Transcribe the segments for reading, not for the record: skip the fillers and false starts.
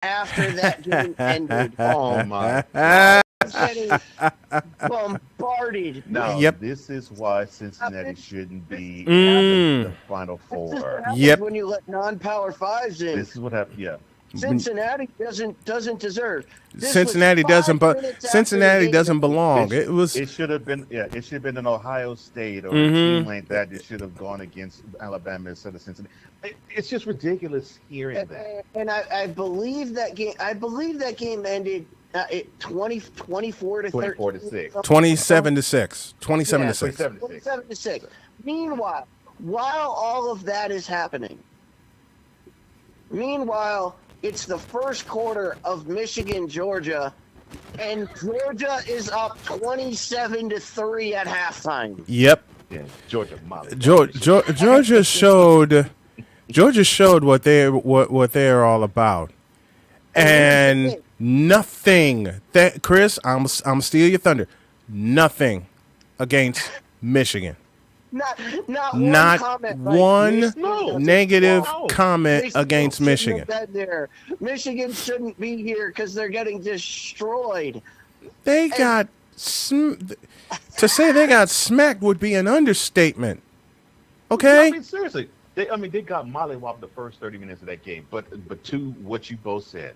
after that game ended. Oh my I God. was getting bombarded. Now, Yep. this is why Cincinnati shouldn't be in the Mm. Final This is what Four. happens Yep. when you let non-power fives in. This is what happened. Yeah. Cincinnati doesn't deserve. This was Cincinnati doesn't, 5 but minutes after the Cincinnati game doesn't ended. belong. It was. It should have been, yeah, it should have been an Ohio State or a Mm-hmm. team like that. It should have gone against Alabama instead of Cincinnati. It's just ridiculous hearing that. And I believe that game. I believe that game ended 24 to 24 to 13. 6. 27-6. 27 Yeah, to 6. 27 to 6. 27 to 6. Meanwhile, while all of that is happening, it's the first quarter of Michigan, Georgia, and Georgia is up 27 to 3 at halftime. Yep. Yeah, Georgia Molly. Georgia showed what they're all about, and nothing that Chris, I'm steal your thunder. Nothing against Michigan. Not comment. One No. negative No. comment against Michigan. Michigan shouldn't be here because they're getting destroyed. They got to say they got smacked would be an understatement. I Okay. mean, seriously. They got mollywopped the first 30 minutes of that game. But to what you both said,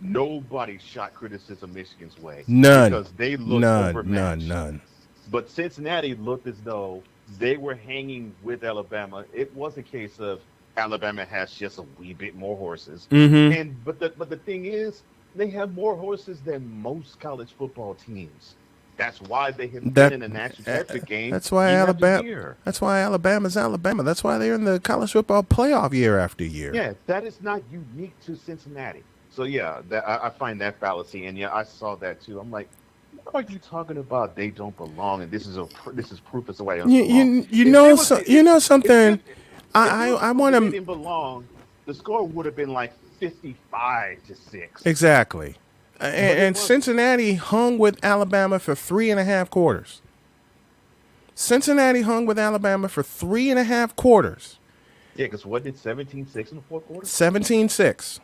nobody shot criticism Michigan's way. None. Because they looked overmatched. None. But Cincinnati looked as though they were hanging with Alabama. It was a case of Alabama has just a wee bit more horses. Mm-hmm. But the thing is, they have more horses than most college football teams. That's why they have been in the national championship game. That's why year after Alabama. year. That's why Alabama's Alabama. That's why they're in the college football playoff year after year. Yeah, that is not unique to Cincinnati. So yeah, I find that fallacy, and yeah, I saw that too. I'm like, what are you talking about? They don't belong, and this is proof as to why they don't belong. You know something. If I want they to didn't belong, the score would have been like 55-6. exactly. And wasn't. Cincinnati hung with Alabama for 3.5 quarters. Cincinnati hung with Alabama for 3.5 quarters. Yeah, because what did 17-6 in the fourth quarter? 17-6.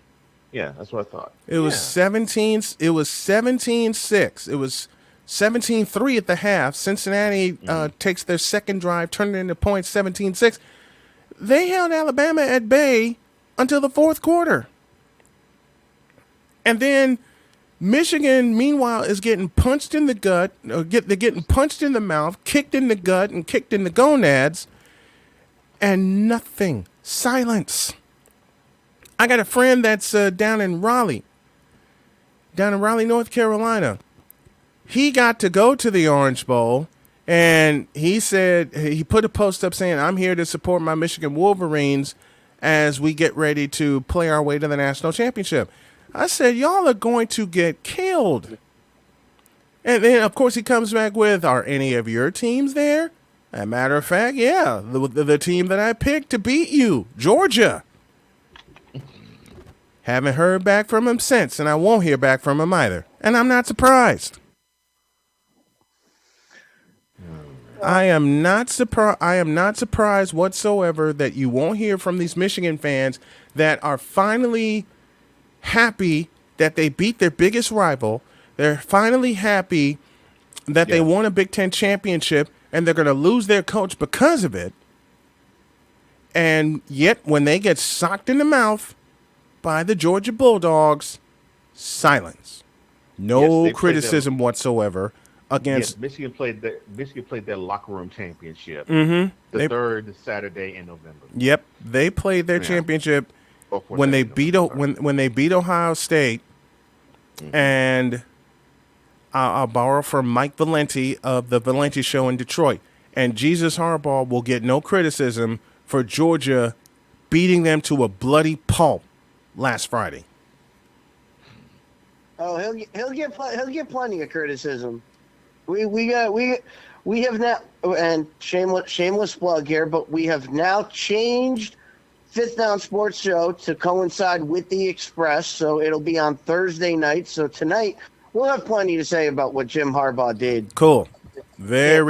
Yeah, that's what I thought. It was 17. It was 17-6. It was 17-3 at the half. Cincinnati takes their second drive, turned it into points. 17-6. They held Alabama at bay until the fourth quarter, and then Michigan, meanwhile, is getting punched in the gut. They're getting punched in the mouth, kicked in the gut, and kicked in the gonads, and nothing. Silence. I got a friend that's down in Raleigh, North Carolina. He got to go to the Orange Bowl, and he said he put a post up saying, "I'm here to support my Michigan Wolverines as we get ready to play our way to the national championship." I said, "Y'all are going to get killed." And then, of course, he comes back with, "Are any of your teams there?" As a matter of fact, yeah, the team that I picked to beat you, Georgia. Haven't heard back from him since, and I won't hear back from him either. And I'm not surprised. I am not surprised whatsoever that you won't hear from these Michigan fans that are finally happy that they beat their biggest rival. They're finally happy that they won a Big Ten championship, and they're going to lose their coach because of it. And yet, when they get socked in the mouth by the Georgia Bulldogs, silence. No criticism whatsoever against. Yes, Michigan played their locker room championship. Mm-hmm. The third Saturday in November. Yep, they played their championship when they beat Ohio State, and I'll borrow from Mike Valenti of the Valenti Show in Detroit. And Jesus Harbaugh will get no criticism for Georgia beating them to a bloody pulp last Friday. Oh, he'll get plenty of criticism. We have now, and shameless plug here, but we have now changed Fifth Down Sports Show to coincide with the Express, so it'll be on Thursday night. So tonight we'll have plenty to say about what Jim Harbaugh did. Cool. Very